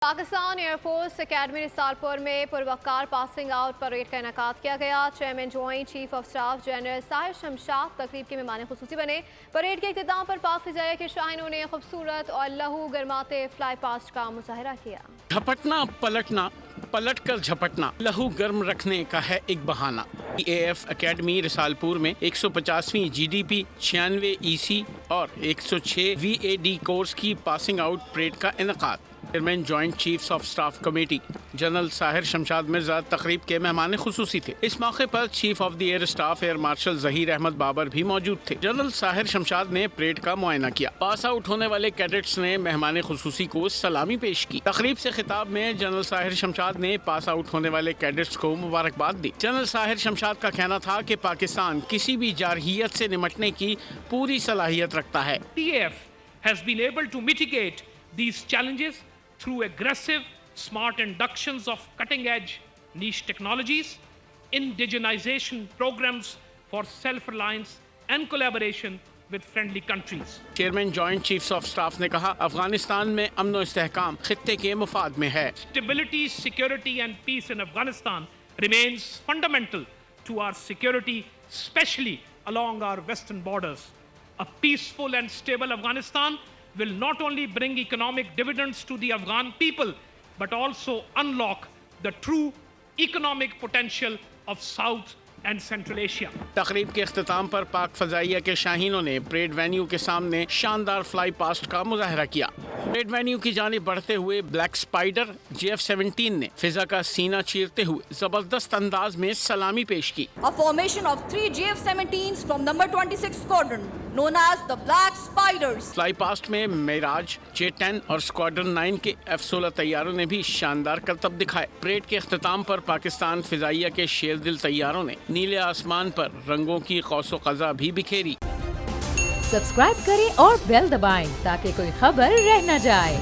Pakistan air force academy Risalpur میں پروقار passing out parade کا انعقاد کیا گیا۔ Chairman joint chief of staff general Sahir Shamshad تقریب کے مہمان خصوصی بنے۔ پریڈ کے اختتام پر پاک فضائیہ کے شاہینوں نے خوبصورت اور لہو گرماتے فلائی پاسٹ کا مظاہرہ کیا۔ جھپٹنا پلٹنا، پلٹ کر جھپٹنا، لہو گرم رکھنے کا ہے ایک بہانہ۔ اے ایف اکیڈمی رسالپور میں 150ویں جی ڈی پی، 96 ای سی اور 106 وی اے ڈی کورس کی پاسنگ آؤٹ پریڈ کا انعقاد۔ Chairman joint chiefs of staff committee general Sahir Shamshad Mirza تقریب کے مہمان خصوصی تھے۔ اس موقع پر chief of the air staff air marshal Zaheer Ahmed Babar بھی موجود تھے۔ جنرل ساحر شمشاد نے پریڈ کا معائنہ کیا۔ پاس آؤٹ ہونے والے کیڈٹس نے مہمان خصوصی کو سلامی پیش کی۔ تقریب سے خطاب میں جنرل ساحر شمشاد نے پاس آؤٹ ہونے والے کیڈٹس کو مبارکباد دی۔ جنرل ساحر شمشاد کا کہنا تھا کہ پاکستان کسی بھی جارحیت سے نمٹنے کی پوری صلاحیت رکھتا ہے۔ TAF has been able to mitigate these challenges through aggressive, smart inductions of cutting-edge niche technologies, indigenization programs for self-reliance and collaboration with friendly countries. Chairman joint chiefs of staff نے کہا، افغانستان میں امن و استحکام خطے کے مفاد میں ہے۔ Stability, security and peace in Afghanistan remains fundamental to our security, especially along our western borders. A peaceful and stable Afghanistan will not only bring economic dividends to the Afghan people, but also unlock the true economic potential of South and Central Asia. تقریب کے اختتام پر پاک فضائیہ کے شاہینوں نے parade venue کے سامنے شاندار فلائی پاسٹ کا مظاہرہ کیا۔ پریڈ وینیو کی جانب بڑھتے ہوئے بلیک اسپائڈر JF-17 نے فضا کا سینہ چیرتے ہوئے زبردست انداز میں سلامی پیش کی۔ A formation of 3 JF-17s from number 26 squadron known as the Black Spiders. Fly past میں معراج، J-10 اور اسکواڈرن 9 کے F-16 طیاروں نے بھی شاندار کرتب دکھائے۔ پریڈ کے اختتام پر پاکستان فضائیہ کے شیر دل طیاروں نے نیلے آسمان پر رنگوں کی قوس و قزح بھی بکھیری۔ سبسکرائب کریں اور بیل دبائیں تاکہ کوئی خبر رہ نہ جائے۔